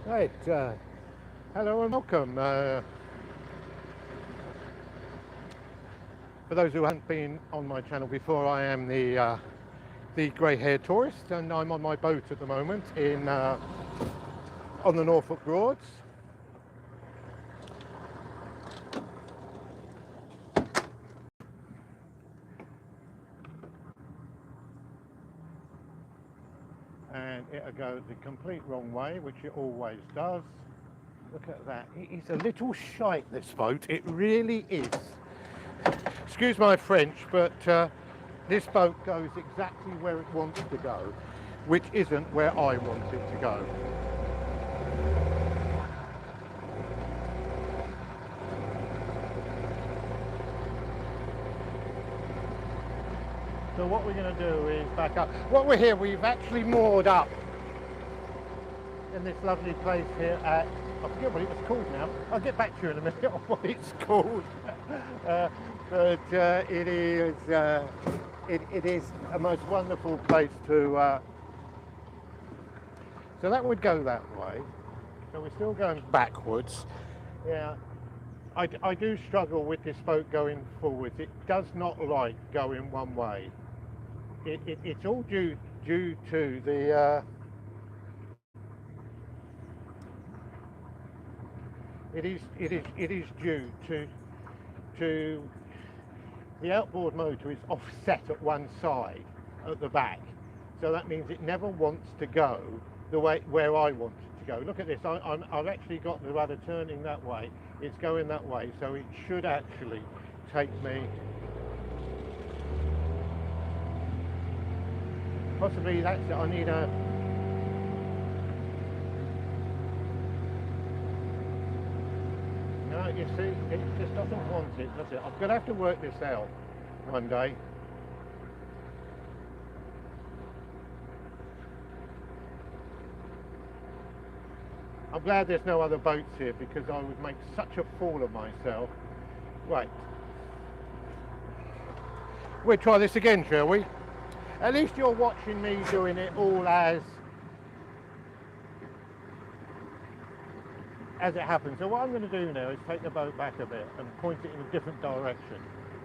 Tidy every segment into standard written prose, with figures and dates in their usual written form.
Right, hello and welcome. For those who haven't been on my channel before, I am the grey-haired tourist, and I'm on my boat at the moment in on the Norfolk Broads. And it'll go the complete wrong way, which it always does. Look at that. It is a little shite, this boat. It really is. Excuse my French, but this boat goes exactly where it wants to go, which isn't where I want it to go. So what we're going to do is back up. What we're here, we've actually moored up in this lovely place here at, I forget what it was called now. I'll get back to you in a minute on what it's called. But it is a most wonderful place to, so that would go that way. So we're still going backwards. Yeah, I do struggle with this boat going forwards. It does not like going one way. It's all due to the it is due to the outboard motor is offset at one side at the back, so that means it never wants to go the way where I want it to go. Look at this. I've actually got the rudder turning that way. It's going that way, so it should actually take me. Possibly that's it. I need a. No, you see, it just doesn't want it, does it? I'm going to have to work this out one day. I'm glad there's no other boats here because I would make such a fool of myself. Right. We'll try this again, shall we? At least you're watching me doing it all as it happens. So what I'm going to do now is take the boat back a bit and point it in a different direction.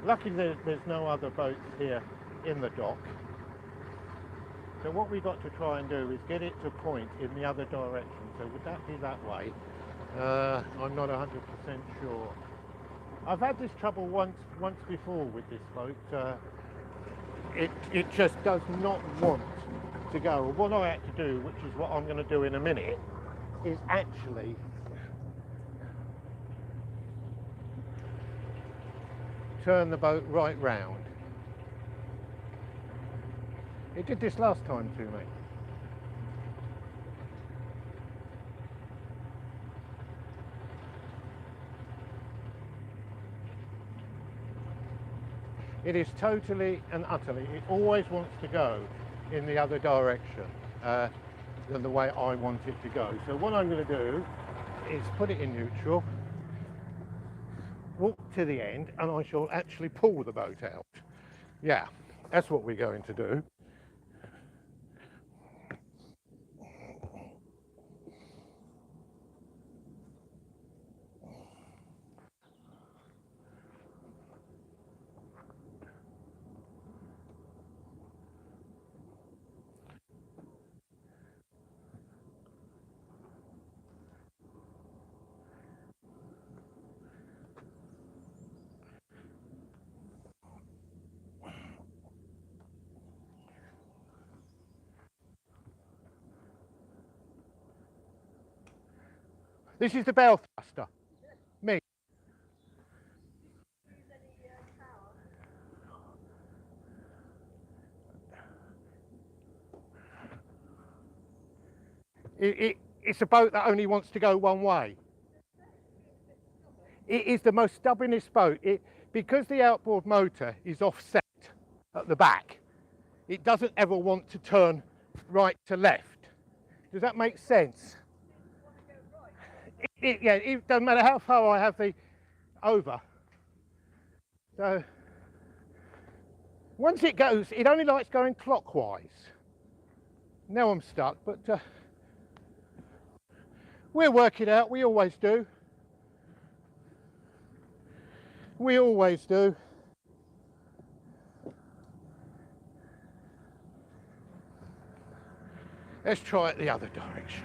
Luckily there's no other boats here in the dock. So what we've got to try and do is get it to point in the other direction. So would that be that way? I'm not 100% sure. I've had this trouble once before with this boat. It just does not want to go. What I had to do, which is what I'm going to do in a minute, is actually turn the boat right round. It did this last time to me. It is totally and utterly, it always wants to go in the other direction than the way I want it to go. So what I'm going to do is put it in neutral, walk to the end, and I shall actually pull the boat out. Yeah, that's what we're going to do. This is the bell thruster. Me. It's a boat that only wants to go one way. It is the most stubbornest boat. Because the outboard motor is offset at the back, it doesn't ever want to turn right to left. Does that make sense? Yeah, it doesn't matter how far I have the over. So once it goes, it only likes going clockwise. Now I'm stuck, but We'll work it out, we always do. We always do. Let's try it the other direction.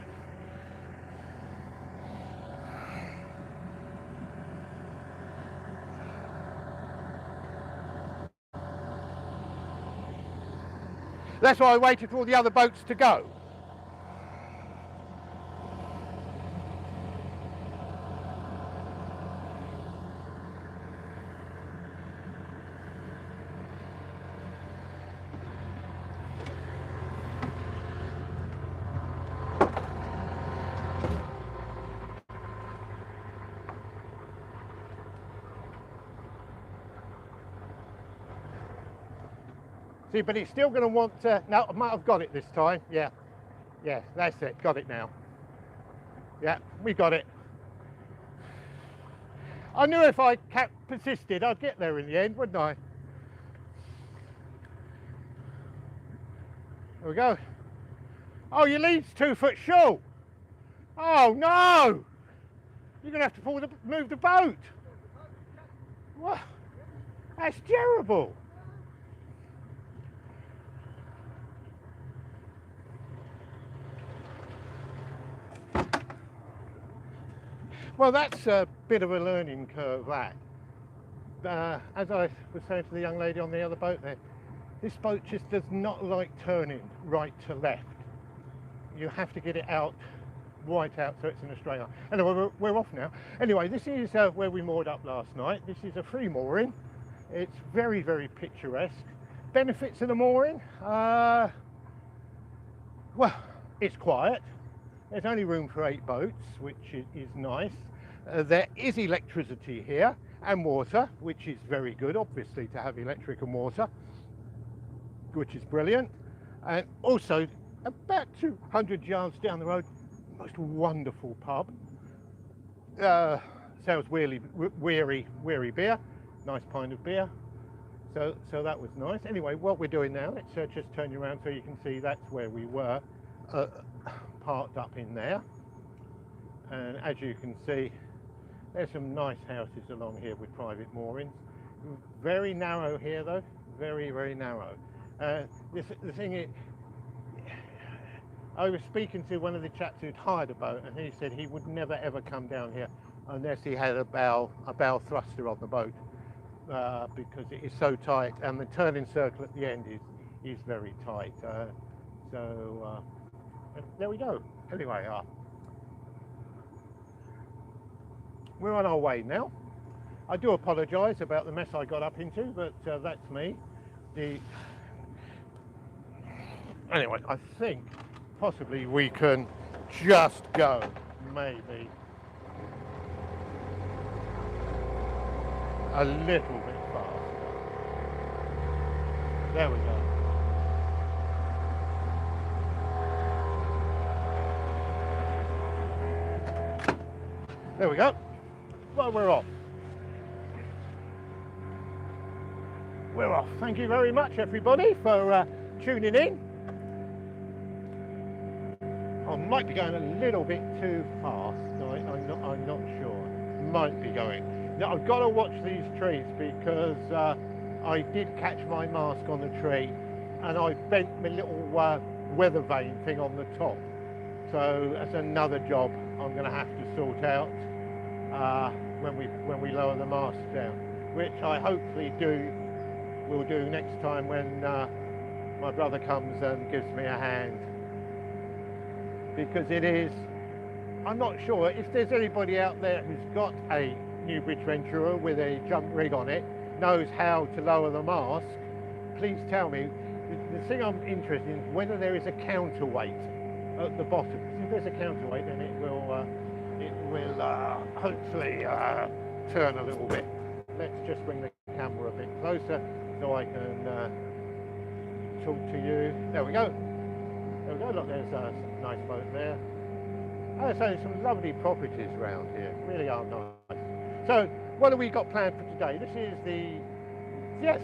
That's why I waited for all the other boats to go. See, but it's still going to want to... No, I might have got it this time. Yeah, that's it. Got it now. Yeah, we got it. I knew if I persisted, I'd get there in the end, wouldn't I? There we go. Oh, your lead's 2 foot short. Oh, no! You're going to have to move the boat. What? That's terrible. Well, that's a bit of a learning curve, that. As I was saying to the young lady on the other boat there, this boat just does not like turning right to left. You have to get it out, right out, so it's in a straight line. Anyway, we're off now. Anyway, this is where we moored up last night. This is a free mooring. It's very, very picturesque. Benefits of the mooring? Well, it's quiet. There's only room for 8 boats, which is nice. There is electricity here and water, which is very good, obviously, to have electric and water, which is brilliant. And also, about 200 yards down the road, most wonderful pub. Sells weary beer, nice pint of beer. So that was nice. Anyway, what we're doing now, let's just turn you around so you can see that's where we were. Parked up in there, and as you can see, there's some nice houses along here with private moorings. Very narrow here though, very, very narrow. The thing is, I was speaking to one of the chaps who'd hired a boat, and he said he would never ever come down here unless he had a bow thruster on the boat, because it is so tight, and the turning circle at the end is very tight. There we go. Anyway, we're on our way now. I do apologise about the mess I got up into, but that's me. Anyway, I think possibly we can just go, maybe a little bit faster. There we go. There we go. Well, we're off. We're off. Thank you very much, everybody, for tuning in. I might be going a little bit too fast. I'm not sure. Might be going. Now, I've got to watch these trees because I did catch my mask on the tree, and I bent my little weather vane thing on the top. So that's another job I'm going to have to sort out when we lower the mast down, which I hopefully will do next time when my brother comes and gives me a hand, because it is, I'm not sure if there's anybody out there who's got a new Bridge Ventura with a junk rig on it, knows how to lower the mast. Please tell me. The thing I'm interested in is whether there is a counterweight at the bottom. If there's a counterweight, then it will hopefully turn a little bit. Let's just bring the camera a bit closer so I can talk to you. There we go. There we go. Look, there's a nice boat there. Oh, so there's some lovely properties around here. Really are nice. So, what have we got planned for today? This is the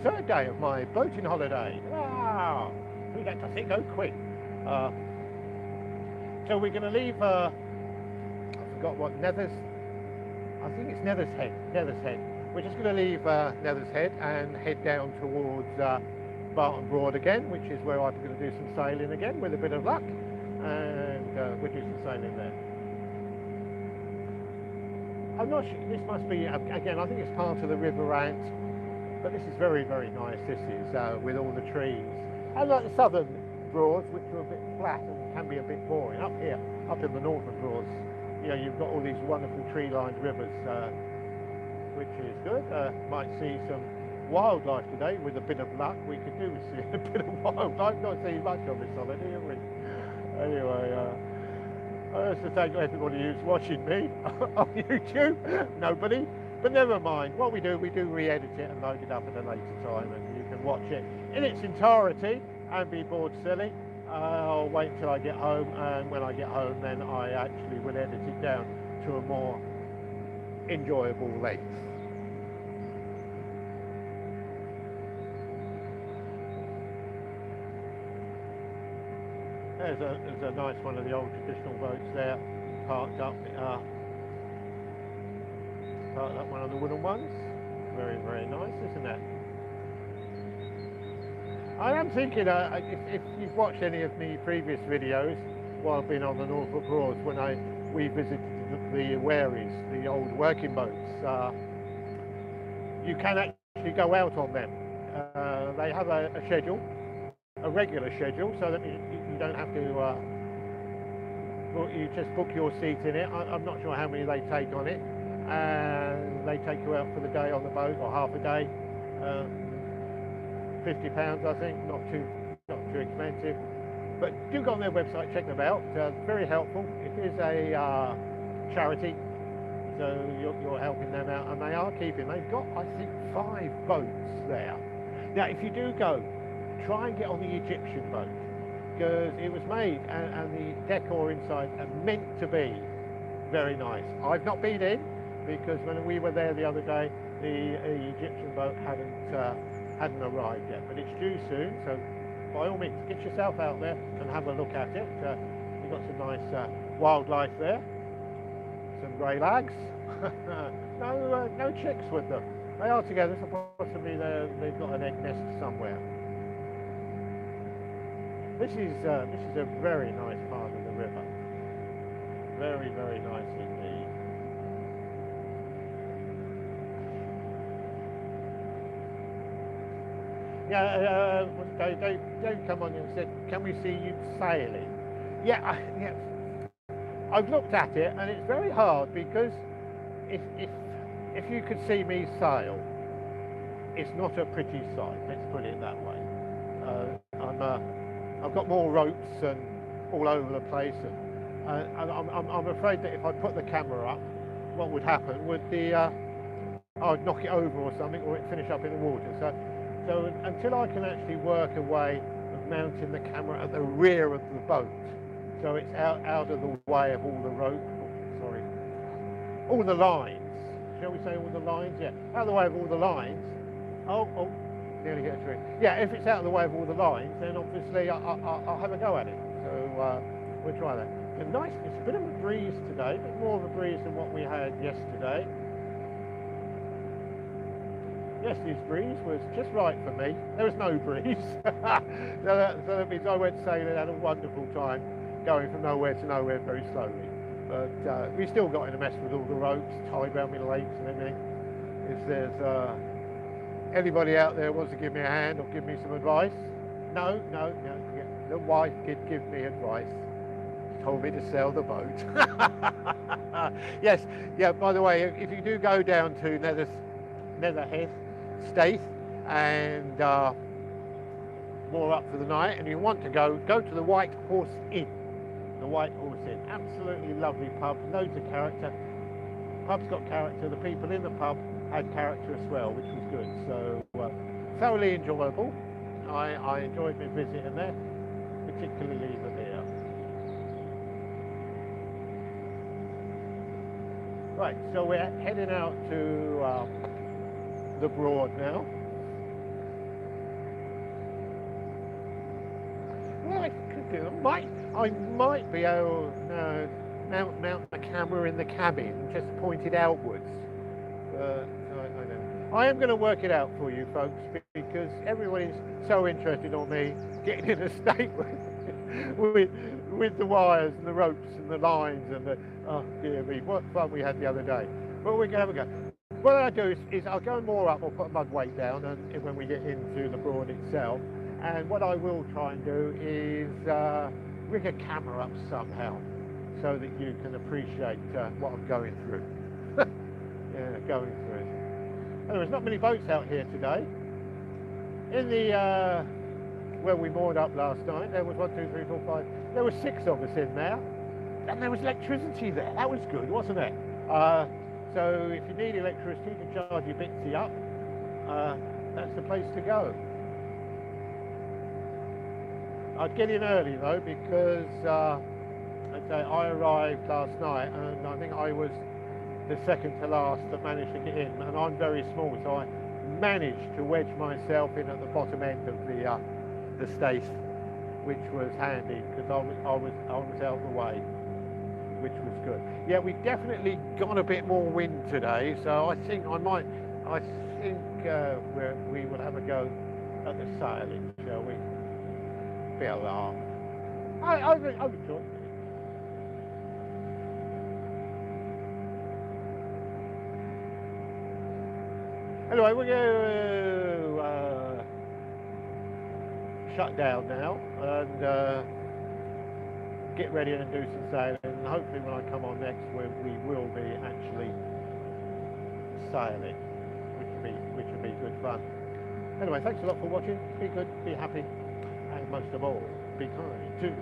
third day of my boating holiday. Wow! We get to think go quick. So we're going to leave got what, I think it's Neatishead. We're just going to leave Neatishead and head down towards Barton Broad again, which is where I'm going to do some sailing again with a bit of luck, and we'll do some sailing there. I'm not sure, this must be, again, I think it's part of the River Ant, but this is very, very nice. This is with all the trees. Unlike the southern Broads, which are a bit flat and can be a bit boring. Up here, up in the northern Broads, you know, you've got all these wonderful tree-lined rivers, which is good. Might see some wildlife today with a bit of luck. We could do with seeing a bit of wildlife. Not seeing much of this holiday, have we? Anyway, I used to thank everybody who's watching me on YouTube. Nobody. But never mind. What we do re-edit it and load it up at a later time, and you can watch it in its entirety and be bored silly. I'll wait until I get home, and when I get home then I actually will edit it down to a more enjoyable length. There's a nice one of the old traditional boats there, parked up one of the wooden ones. Very, very nice, isn't it? I am thinking, if you've watched any of my previous videos while I've been on the Norfolk Broads, when we visited the wherries, the old working boats, you can actually go out on them. They have a schedule, a regular schedule, so that you don't have to, you just book your seat in it. I'm not sure how many they take on it, and they take you out for the day on the boat, or half a day. £50, I think, not too expensive. But do go on their website, check them out. Very helpful. It is a charity, so you're helping them out, and they are keeping. They've got, I think, 5 boats there. Now, if you do go, try and get on the Egyptian boat, because it was made, and the decor inside are meant to be very nice. I've not been in, because when we were there the other day, the Egyptian boat hadn't arrived yet, but it's due soon, so by all means get yourself out there and have a look at it. You've got some nice wildlife there, some grey lags. No chicks with them. They are together, so possibly they've got an egg nest somewhere. This is a very nice part of the river. Very, very nice indeed. Yeah, Dave come on and said, can we see you sailing? Yeah, yeah. I've looked at it, and it's very hard, because if you could see me sail, it's not a pretty sight, let's put it that way. I've got more ropes and all over the place, and I'm afraid that if I put the camera up, what would happen would I'd knock it over or something, or it'd finish up in the water. So until I can actually work a way of mounting the camera at the rear of the boat, so it's out of the way of all the rope, all the lines, shall we say all the lines? Yeah, out of the way of all the lines. Oh, nearly hit a tree. Yeah, if it's out of the way of all the lines, then obviously I'll have a go at it. So we'll try that. It's nice, it's a bit of a breeze today, a bit more of a breeze than what we had yesterday. Yesterday's breeze was just right for me. There was no breeze. so that means I went sailing and had a wonderful time, going from nowhere to nowhere very slowly. But we still got in a mess with all the ropes tied around my legs and everything. If there's anybody out there wants to give me a hand or give me some advice, no. The wife did give me advice. She told me to sail the boat. Yes, yeah, by the way, if you do go down to Neatishead, Staithe, and more up for the night, and you want to go to the White Horse Inn. The White Horse Inn, absolutely lovely pub, loads of character. Pub's got character. The people in the pub had character as well, which was good. So thoroughly enjoyable. I enjoyed my visit in there, particularly the beer. Right, so we're heading out to the Broad now. Well, I might be able, mount the camera in the cabin, just pointed outwards. I don't know. I am going to work it out for you folks, because everybody's so interested on me getting in a state with the wires and the ropes and the lines and the, oh dear me, what fun we had the other day. But we're going to have a go. What I do is I'll go more up, I'll put a mud weight down and when we get into the Broad itself. And what I will try and do is rig a camera up somehow so that you can appreciate what I'm going through. Yeah, going through. Anyway, there's not many boats out here today. In the where we moored up last night, there was 1, 2, 3, 4, 5. There were 6 of us in there, and there was electricity there. That was good, wasn't it? So if you need electricity to charge your Bitsy up, that's the place to go. I'd get in early though, because I'd say I arrived last night, and I think I was the second to last that managed to get in, and I'm very small, so I managed to wedge myself in at the bottom end of the Staithe, which was handy because I was out of the way, which was good. Yeah, we definitely got a bit more wind today, so I think we will have a go at the sailing, shall we? Be a laugh. I would enjoy it. Anyway, we're going to shut down now and get ready and do some sailing. And hopefully when I come on next, we will be actually sailing, which will be good fun. Anyway, thanks a lot for watching. Be good, be happy, and most of all, be kind to